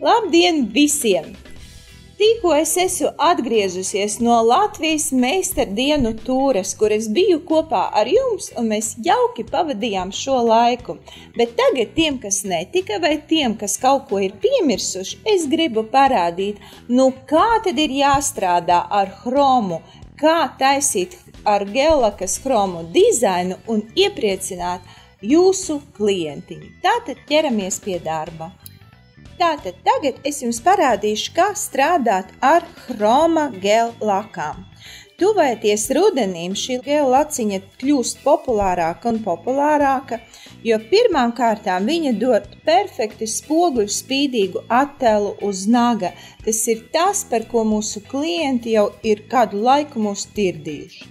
Labdien visiem! Tikko es esmu atgriezusies no Latvijas meistardienu tūres, kur es biju kopā ar jums, un mēs jauki pavadījām šo laiku. Bet tagad tiem, kas netika, vai tiem, kas kaut ko ir piemirsuši, es gribu parādīt, kā tad ir jāstrādā ar chromu, kā taisīt ar gellakas chromu dizainu un iepriecināt jūsu klientiņu. Tātad ķeramies pie darba. Tātad tagad es jums parādīšu, kā strādāt ar chroma gel lakām. Tuvojoties rudenim, šī gel laciņa kļūst populārāka un populārāka, jo pirmām kārtām viņa dod perfekti spoguļu spīdīgu attēlu uz naga. Tas ir tas, par ko mūsu klienti jau ir kādu laiku mūs tirdījuši.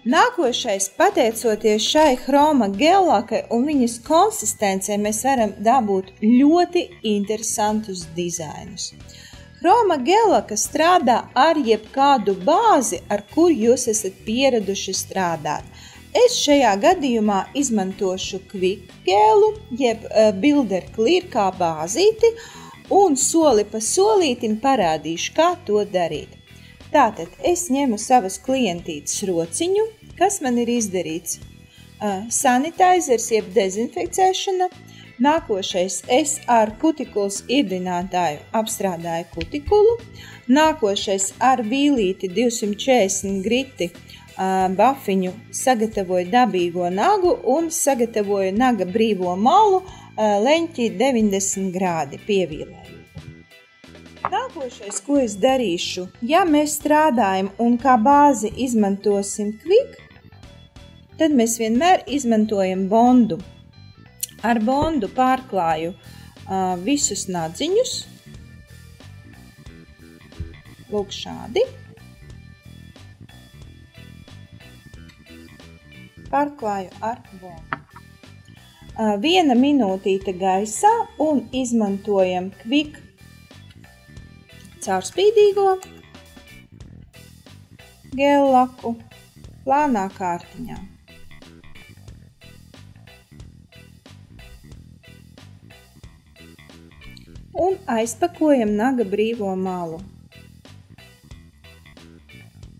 Nākošais, pateicoties šai chroma gellakai un viņas konsistencei, mēs varam dabūt ļoti interesantus dizainus. Chroma gellaka strādā ar jebkādu bāzi, ar kur jūs esat pieraduši strādāt. Es šajā gadījumā izmantošu quick gelu, jeb Builder Clear kā bāzīti, un soli pa solītim parādīšu, kā to darīt. Tātad es ņemu savas klientītes rociņu, kas man ir izdarīts. Sanitizers, jeb dezinfekcēšana. Nākošais, es ar kutikulas irdinātāju apstrādāju kutikulu. Nākošais, ar vīlīti 240 griti bafiņu sagatavoju dabīgo nagu un sagatavoju naga brīvo malu leņķi 90 grādi pievīlēju. Nākošais, ko es darīšu, ja mēs strādājam un kā bāzi izmantosim quick, tad mēs vienmēr izmantojam bondu. Ar bondu pārklāju visus nadziņus. Lūk šādi. Pārklāju ar bondu. 1 minūtīte gaisā un izmantojam quick caurspīdīgo gellaku plānā kārtiņā. Un aizpakojam naga brīvo malu.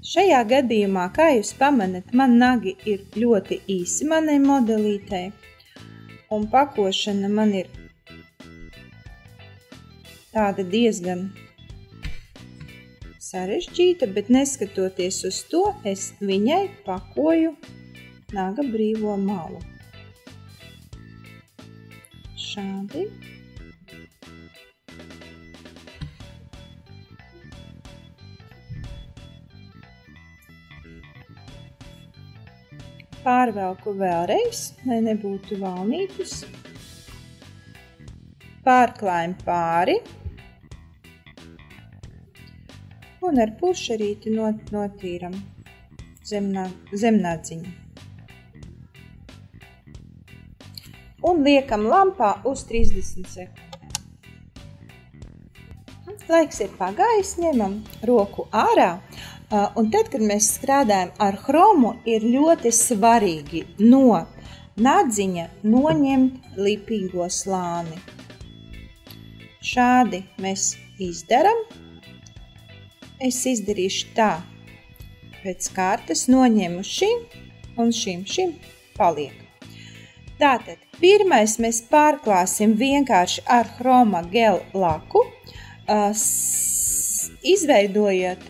Šajā gadījumā, kā jūs pamanat, man nagi ir ļoti īsi manai modelītei, un pakošana man ir tāda diezgan sarežģīta, bet neskatoties uz to, es viņai pakoju naga brīvo malu. Šādi. Pārvelku vēlreiz, lai nebūtu valnītis. Pārklājam pāri. Un ar pušerīti notīram zemnadziņu. Un liekam lampā uz 30 sekundēm. Laiks ir pagājis, ņemam roku ārā. Un tad, kad mēs strādājam ar chromu, ir ļoti svarīgi no nadziņa noņemt lipīgo slāni. Šādi mēs izdaram. Es izdarīšu tā. Pēc kārtas noņemu šim un šim paliek. Tātad, pirmais mēs pārklāsim vienkārši ar chroma gel laku, izveidojot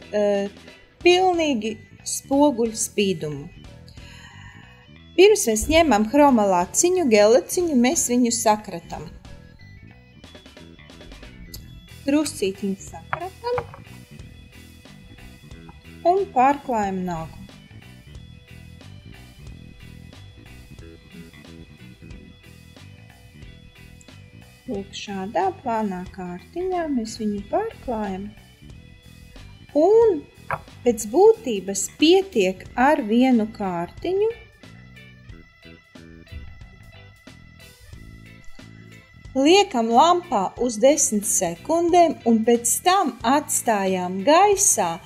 pilnīgi spoguļu spīdumu. Pirms mēs ņemam chroma laciņu, gelaciņu, mēs viņu sakratam. Druscītiņu sakratam un pārklājam nagu. Lūk, šādā plānā kārtiņā mēs viņu pārklājam. Un pēc būtības pietiek ar vienu kārtiņu. Liekam lampā uz 10 sekundēm un pēc tam atstājām gaisā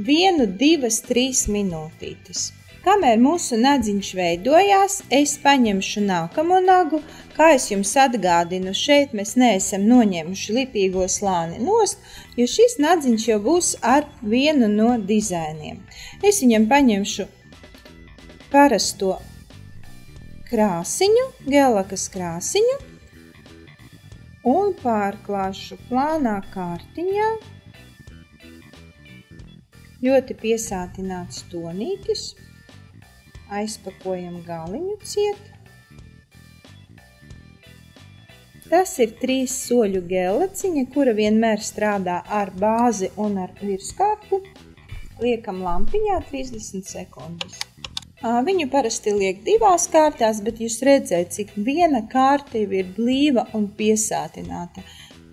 1, 2, 3 minūtītes. Kamēr mūsu nadziņš veidojās, es paņemšu nākamo nagu. Kā es jums atgādinu, šeit mēs neesam noņēmuši lipīgo slāni nost, jo šis nadziņš jau būs ar vienu no dizainiem. Es viņam paņemšu parasto krāsiņu, gellakas krāsiņu un pārklāšu plānā kārtiņā. Ļoti piesātināts tonītis. Aizpakojam galiņu ciet. Tas ir 3 soļu gellaciņa, kura vienmēr strādā ar bāzi un ar virskārtu. Liekam lampiņā 30 sekundes. Viņu parasti liek 2 kārtās, bet jūs redzēt, cik viena kārta ir blīva un piesātināta.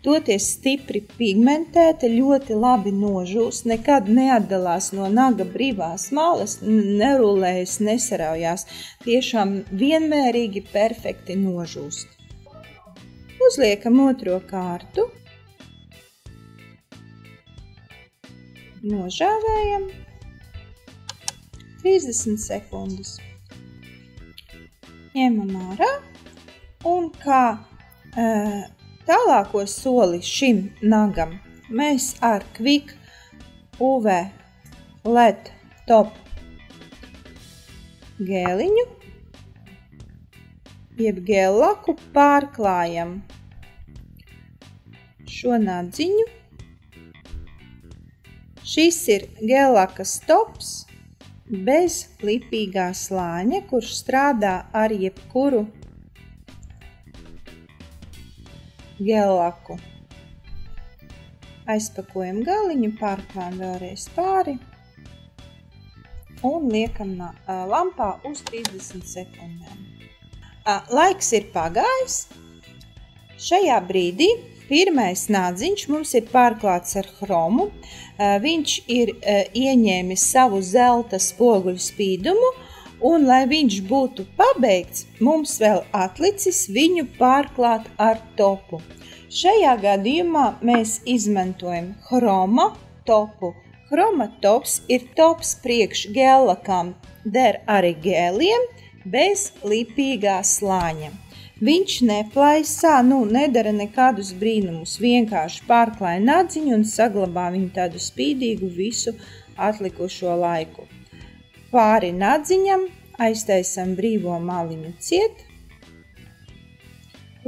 Toties stipri pigmentēta, ļoti labi nožūst, nekad neatdalās no naga brīvās malas, nerulējas, nesaraujās. Tiešām vienmērīgi perfekti nožūst. Uzliekam otro kārtu. Nožāvējam. 30 sekundes. Ņemam ārā un kā tālāko soli šim nagam mēs ar Quick UV LED Top gēliņu jeb gellaku pārklājam šo nadziņu. Šis ir gellakas tops bez lipīgā slāņa, kurš strādā ar jebkuru gellaku. Aizpakojam galiņu, pārklājam vēlreiz pāri un liekam lampā uz 30 sekundēm. Laiks ir pagājis. Šajā brīdī pirmais nadziņš mums ir pārklāts ar hromu. Viņš ir ieņēmis savu zelta spoguļu spīdumu. Un, lai viņš būtu pabeigts, mums vēl atlicis viņu pārklāt ar topu. Šajā gadījumā mēs izmantojam hroma topu. Hroma tops ir tops priekš gellakām, der arī gēliem bez lipīgā slāņa. Viņš neplaisā, nedara nekādus brīnumus, vienkārši pārklāja nadziņu un saglabā viņu tādu spīdīgu visu atlikušo laiku. Pāri nadziņam aiztaisam brīvo maliņu ciet,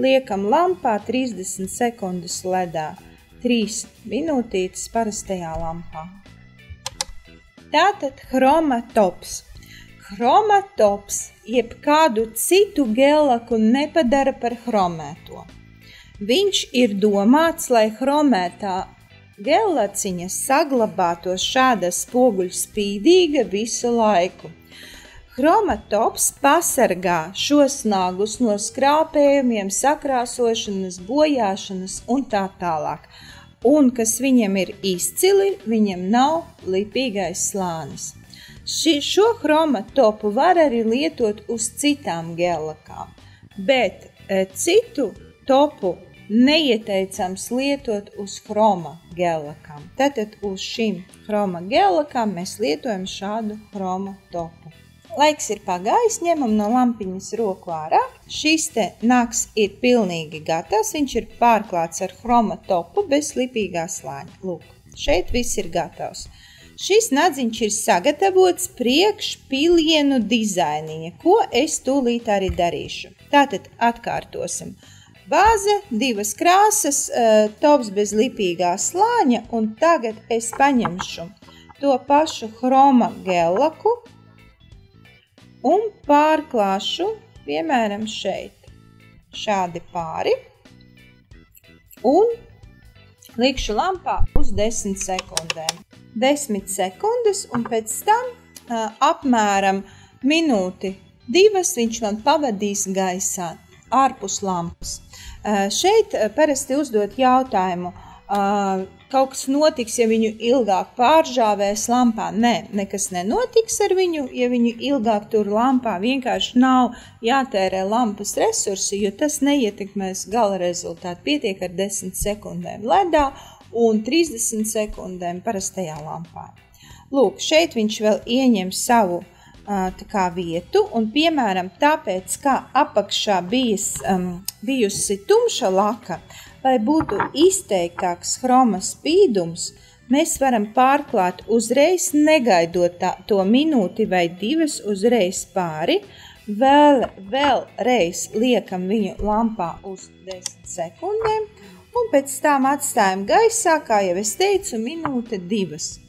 liekam lampā 30 sekundes ledā, 3 minūtītes parastajā lampā. Tātad hroma tops. Hroma tops jeb kādu citu gellaku nepadara par hromēto. Viņš ir domāts, lai hromētā gellaciņa saglabātos šāda spoguļspīdīga visu laiku. Hroma tops pasargā šos nagus no skrāpējumiem, sakrāsošanas, bojāšanas un tā tālāk. Un, kas viņam ir izcili, viņam nav lipīgais slānis. Šo hroma topu var arī lietot uz citām gellakām, bet citu topu neieteicams lietot uz hroma gellakām. Tātad uz šīm hroma gellakām mēs lietojam šādu hroma topu. Laiks ir pagājis, ņemam no lampiņas roku ārā. Šis te nags ir pilnīgi gatavs, viņš ir pārklāts ar hroma topu bez lipīgā slāņa. Lūk, šeit viss ir gatavs. Šis nadziņš ir sagatavots priekš pilienu dizainiņa, ko es tūlīt arī darīšu. Tātad atkārtosim. Bāze, 2 krāsas, tops bez lipīgā slāņa, un tagad es paņemšu to pašu hroma gellaku un pārklāšu, piemēram, šeit, šādi pāri, un likšu lampā uz 10 sekundēm. 10 sekundes, un pēc tam apmēram minūti 2 viņš man pavadīs gaisā, ārpus lampas. Šeit parasti uzdot jautājumu, kaut kas notiks, ja viņu ilgāk pāržāvēs lampā. Nē, nekas nenotiks ar viņu, ja viņu ilgāk tur lampā. Vienkārši nav jātērē lampas resursi, jo tas neietekmēs gala rezultātu. Pietiek ar 10 sekundēm ledā un 30 sekundēm parastajā lampā. Lūk, šeit viņš vēl ieņem savu tā kā vietu, un, piemēram, tāpēc, kā apakšā bijusi tumša laka, lai būtu izteiktāks hroma spīdums, mēs varam pārklāt uzreiz, negaidot to minūti vai divas uzreiz pāri, vēlreiz liekam viņu lampā uz 10 sekundēm, un pēc tam atstājam gaisā, kā jau es teicu, minūte divas.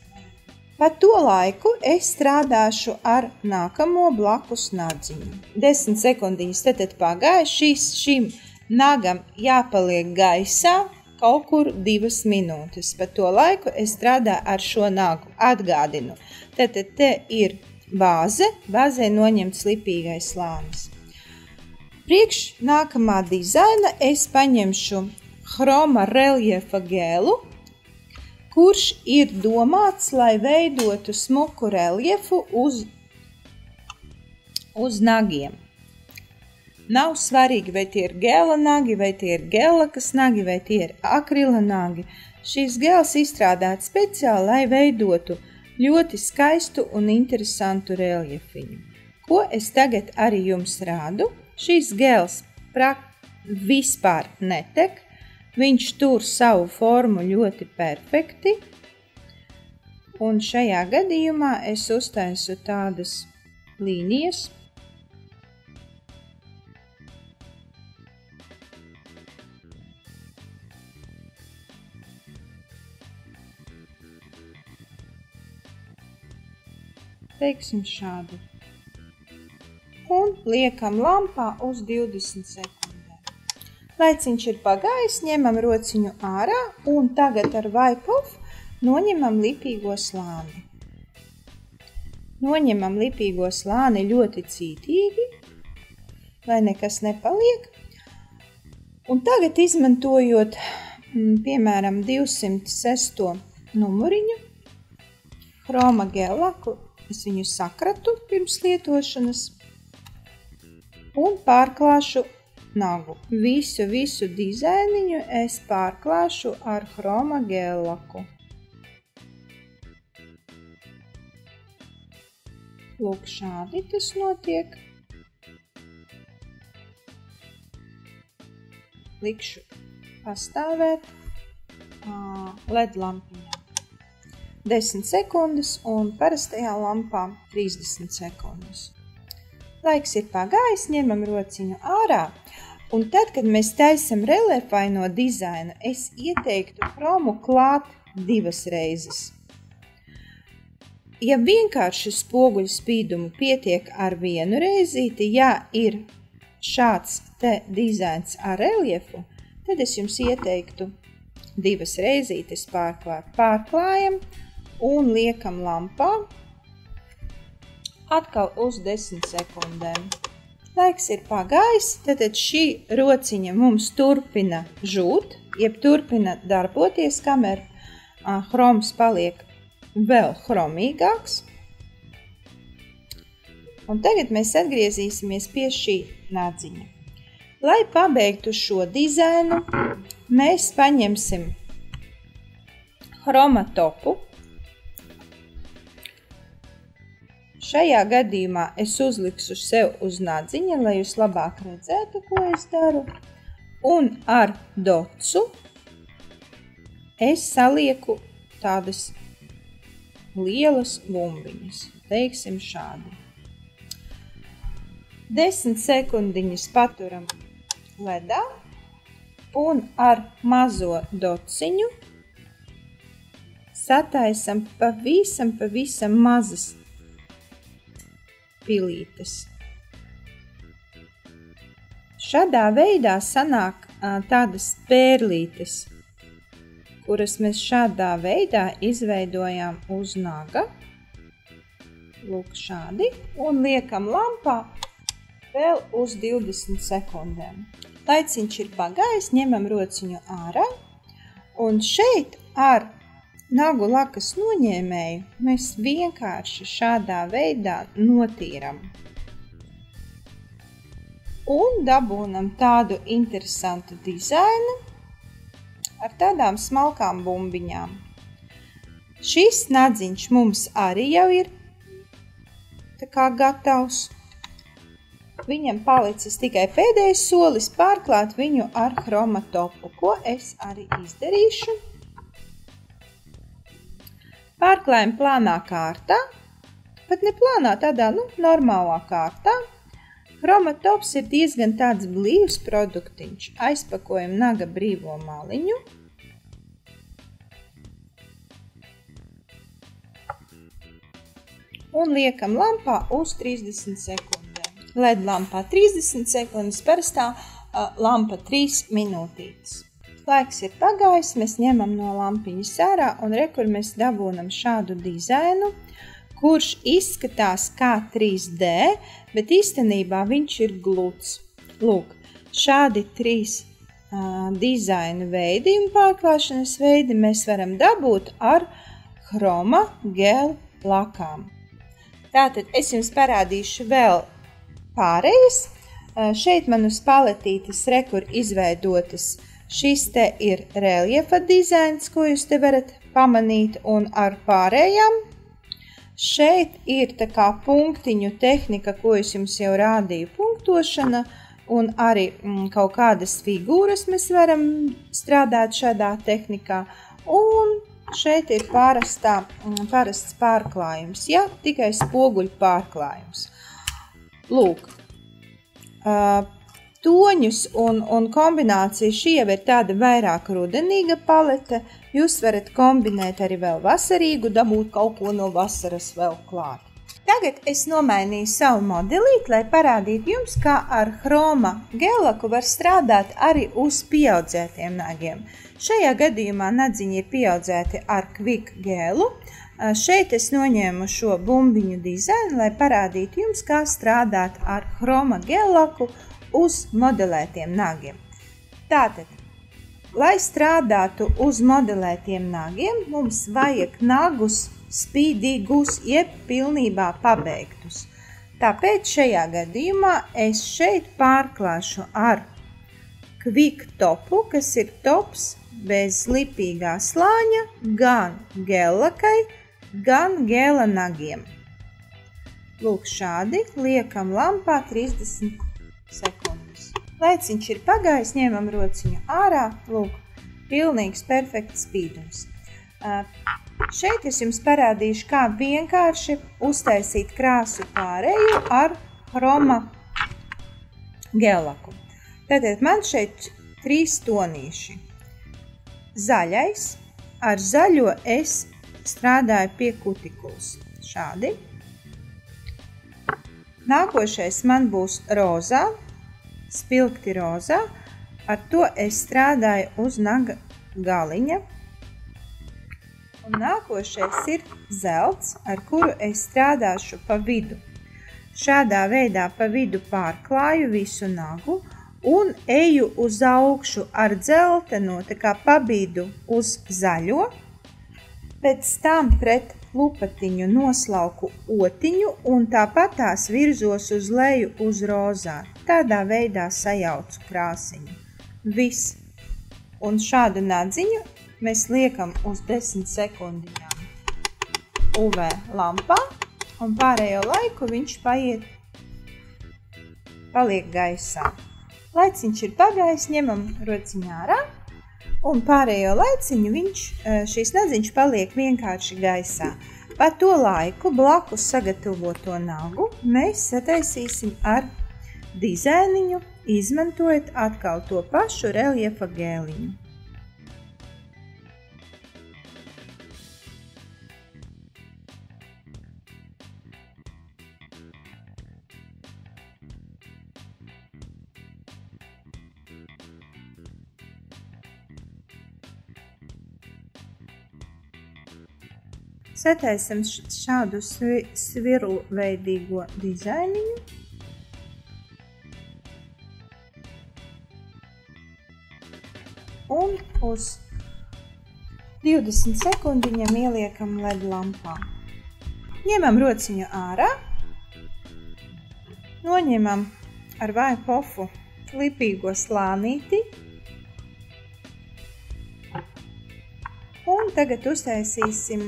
Pa to laiku es strādāšu ar nākamo blakus nadziņu. 10 sekundiņas tad pagāja, šim nagam jāpaliek gaisā kaut kur 2 minūtes. Pa to laiku es strādāju ar šo nagu. Atgādinu, tad te ir bāze, bāzē noņemts lipīgais slānis. Priekš nākamā dizaina es paņemšu hroma reljefa gēlu, kurš ir domāts, lai veidotu smuku reljefu uz nagiem. Nav svarīgi, vai tie ir gēla nagi, vai tie ir gēlakas nagi, vai tie ir akrila nagi. Šīs gēls izstrādāts speciāli, lai veidotu ļoti skaistu un interesantu reljefiņu. Ko es tagad arī jums rādu? Šīs gēls vispār netek. Viņš tur savu formu ļoti perfekti, un šajā gadījumā es uztaisu tādas līnijas. Teiksim šādu. Un liekam lampā uz 20 sekundēm. Laiciņš ir pagājis, ņemam rociņu ārā un tagad ar Wipe-Off noņemam lipīgo slāni. Noņemam lipīgo slāni ļoti cītīgi, lai nekas nepaliek. Un tagad izmantojot, piemēram, 206. numuriņu, hroma gēlaku, es viņu sakratu pirms lietošanas un pārklāšu nagu. Visu dizainiņu es pārklāšu ar hroma gēlaku. Lūk, šādi tas notiek. Likšu pastāvēt LED lampiņā 10 sekundes un parastajā lampā 30 sekundes. Laiks ir pagājis, ņemam rociņu ārā. Un tad, kad mēs taisam reljefaino dizainu, es ieteiktu hromu klāt 2 reizes. Ja vienkārši spoguļu spīdumu pietiek ar 1 reizīti, ja ir šāds te dizains ar reljefu, tad es jums ieteiktu 2 reizītes pārklāt. Pārklājam un liekam lampā atkal uz 10 sekundēm. Laiks ir pagājis, tad šī rociņa mums turpina žūt, jeb turpina darboties, kamēr hroms paliek vēl hromīgāks. Un tagad mēs atgriezīsimies pie šī nadziņa. Lai pabeigtu šo dizainu, mēs paņemsim hroma topu. Šajā gadījumā es uzlikšu sev uz nadziņa, lai jūs labāk redzētu, ko es daru. Un ar docu es salieku tādas lielas bumbiņas. Teiksim šādi. 10 sekundiņas paturam ledā un ar mazo dociņu sataisam pavisam mazas pilītes. Šādā veidā sanāk tādas pērlītes, kuras mēs šādā veidā izveidojām uz naga. Lūk šādi. Un liekam lampā vēl uz 20 sekundēm. Laiciņš ir pagājis, ņemam rociņu ārā. Un šeit ar nagu lakas noņēmēju mēs vienkārši šādā veidā notīram. Un dabūnam tādu interesantu dizainu ar tādām smalkām bumbiņām. Šis nadziņš mums arī jau ir tā kā gatavs. Viņam palicis tikai pēdējais solis pārklāt viņu ar Chroma topu, ko es arī izdarīšu. Pārklājam plānā kārtā, pat ne plānā, tādā, normālā kārtā. Chroma tops ir diezgan tāds blīvs produktiņš. Aizpakojam naga brīvo maliņu. Un liekam lampā uz 30 sekundēm. LED lampā 30 sekundes, parastā lampa 3 minūtītes. Laiks ir pagājis, mēs ņemam no lampiņas ārā un kur mēs dabūnam šādu dizainu, kurš izskatās kā 3D, bet īstenībā viņš ir gluds. Lūk, šādi 3 dizainu veidi un pārklāšanas veidi mēs varam dabūt ar Chroma gel lakām. Tātad es jums parādīšu vēl pārējas. Šeit man uz paletītes rekur izveidotas. Šis te ir reliefa dizains, ko jūs te varat pamanīt, un ar pārējām. Šeit ir tā kā punktiņu tehnika, ko es jums jau rādīju, punktošana, un arī kaut kādas figūras mēs varam strādāt šādā tehnikā. Un šeit ir parasts pārklājums, ja, tikai spoguļu pārklājums. Lūk, toņus un kombinācija šī jau ir tāda vairāk rudenīga palete. Jūs varat kombinēt arī vēl vasarīgu, dabūt kaut ko no vasaras vēl klāt. Tagad es nomainīju savu modelīti, lai parādītu jums, kā ar Chroma gellaku var strādāt arī uz pieaudzētiem nagiem. Šajā gadījumā nadziņi ir pieaudzēti ar Quick gelu. Šeit es noņēmu šo bumbiņu dizainu, lai parādītu jums, kā strādāt ar Chroma gellaku uz modelētiem nagiem. Tātad, lai strādātu uz modelētiem nagiem, mums vajag nagus spīdīgus, jeb pilnībā pabeigtus. Tāpēc šajā gadījumā es šeit pārklāšu ar Quick topu, kas ir tops bez lipīgā slāņa, gan gellakai, gan gela nagiem. Lūk, šādi liekam lampā 30 sekundes. Laiciņš ir pagājis, ņemam rociņu ārā, lūk, pilnīgs perfekts spīdums. Šeit es jums parādīšu, kā vienkārši uztaisīt krāsu pārēju ar Chroma gellaku. Tātad man šeit 3 tonīši. Zaļais, ar zaļo es strādāju pie kutikulas. Šādi. Nākošais man būs rozā, spilgti rozā. Ar to es strādāju uz naga galiņa. Un nākošais ir zelts, ar kuru es strādāšu pa vidu. Šādā veidā pa vidu pārklāju visu nagu un eju uz augšu ar dzelteno, tā kā pabīdu uz zaļo. Pēc tam pret lupatiņu noslauku otiņu un tāpat tās virzos uz leju uz rozā. Tādā veidā sajaucu krāsiņu. Viss. Un šādu nadziņu mēs liekam uz 10 sekundiņām UV lampā un pārējo laiku viņš paliek gaisā. Laiciņš ir pagājis, ņemam rociņu ārā. Un pārējo laiciņu šīs nadziņš paliek vienkārši gaisā. Pa to laiku blakus sagatavoto nagu mēs sataisīsim ar dizainiņu, izmantojot atkal to pašu reliefa gēliņu. Sataisam šādu svirlveidīgo dizainiņu. Un uz 20 sekundiņam ieliekam LED lampā. Ņemam rociņu ārā, noņemam ar vaipofu lipīgo slānīti un tagad uztaisīsim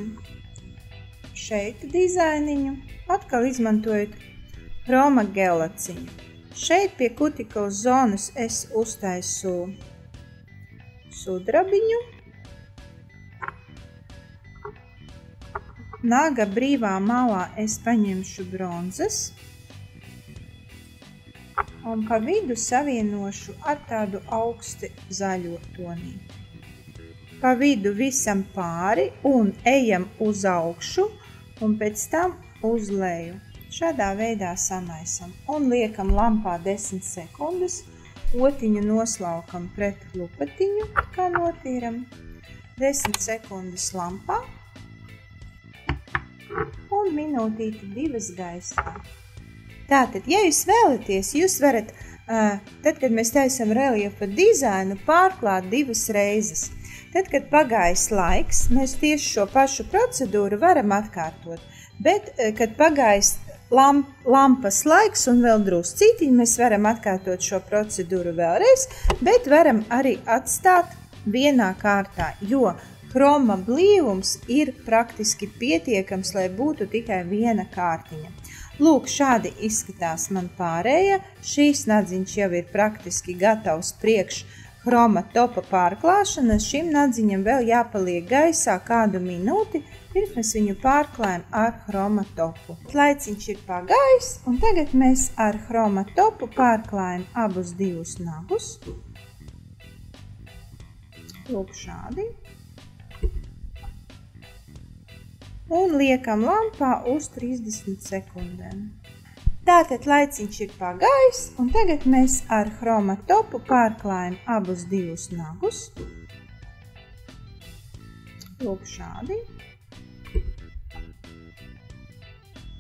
šeit dizainiņu, atkal izmantojot Chroma gellaciņu. Šeit pie kutiklas zonas es uztaisu sudrabiņu. Naga brīvā malā es paņemšu bronzas un pa vidu savienošu ar tādu augsti zaļo tonī. Pa vidu visam pāri un ejam uz augšu un pēc tam uz leju. Šādā veidā samaisam un liekam lampā 10 sekundes, otiņu noslaukam pret lupatiņu, kā notīram, 10 sekundes lampā un minūtīti 2 gaisā. Tātad, ja jūs vēlaties, jūs varat, tad, kad mēs taisam reliefa dizainu, pārklāt 2 reizes. Tad, kad pagājis laiks, mēs tieši šo pašu procedūru varam atkārtot, bet, kad pagājis lampas laiks un vēl druscītiņi, mēs varam atkārtot šo procedūru vēlreiz, bet varam arī atstāt vienā kārtā, jo Chroma blīvums ir praktiski pietiekams, lai būtu tikai viena kārtiņa. Lūk, šādi izskatās man pārējā. Šīs nadziņš jau ir praktiski gatavs priekš Chroma topa pārklāšana. Šim nadziņam vēl jāpaliek gaisā kādu minūti, pirms mēs viņu pārklājam ar Chroma topu. Laiciņš ir pagājis, un tagad mēs ar Chroma topu pārklājam abus 2 nagus. Lūk, šādi. Un liekam lampā uz 30 sekundēm. Tātad laiciņš ir pagājis, un tagad mēs ar Chroma topu pārklājam abus 2 nagus. Lūk, šādi.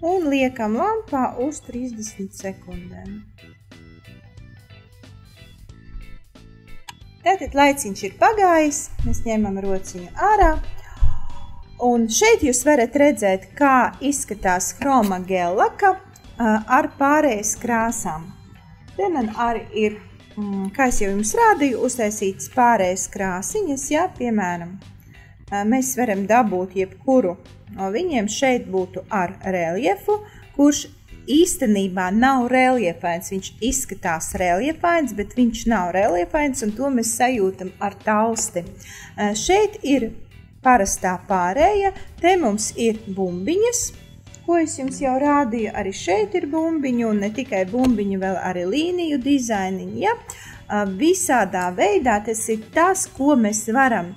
Un liekam lampā uz 30 sekundēm. Tātad laiciņš ir pagājis, mēs ņemam rociņu ārā. Un šeit jūs varat redzēt, kā izskatās Chroma gellaka ar pārējas krāsām. Te man arī ir, kā es jau jums rādīju, uztaisītas pārējas krāsiņas, ja, piemēram, mēs varam dabūt jebkuru no viņiem. Šeit būtu ar reliefu, kurš īstenībā nav reliefains. Viņš izskatās reliefains, bet viņš nav reliefains, un to mēs sajūtam ar tausti. Šeit ir parastā pārēja, te mums ir bumbiņas, ko es jums jau rādīju, arī šeit ir bumbiņu, un ne tikai bumbiņu, vēl arī līniju dizainiņu, ja? Visādā veidā tas ir tas, ko mēs varam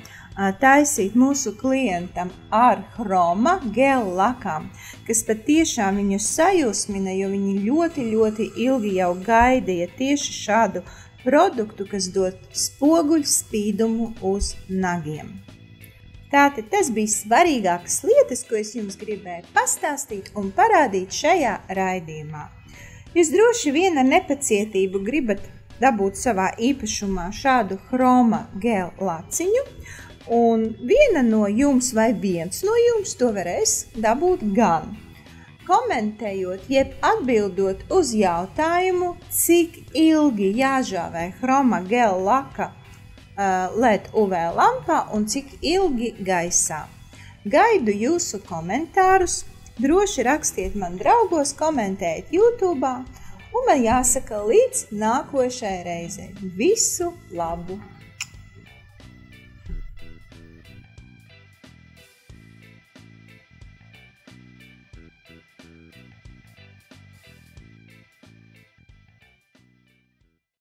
taisīt mūsu klientam ar Chroma gellakām, kas patiešām viņu sajūsmina, jo viņi ļoti ilgi jau gaidīja tieši šādu produktu, kas dod spoguļspīdumu uz nagiem. Tātad tas bija svarīgākas lietas, ko es jums gribēju pastāstīt un parādīt šajā raidījumā. Jūs droši vien ar nepacietību gribat dabūt savā īpašumā šādu Chroma gellaciņu, un viena no jums vai viens no jums to varēs dabūt gan komentējot, jeb atbildot uz jautājumu, cik ilgi jāžāvē Chroma gellaka LED UV lampā un cik ilgi gaisā. Gaidu jūsu komentārus, droši rakstiet man draugos, komentējiet YouTube, un man jāsaka līdz nākošai reizei. Visu labu!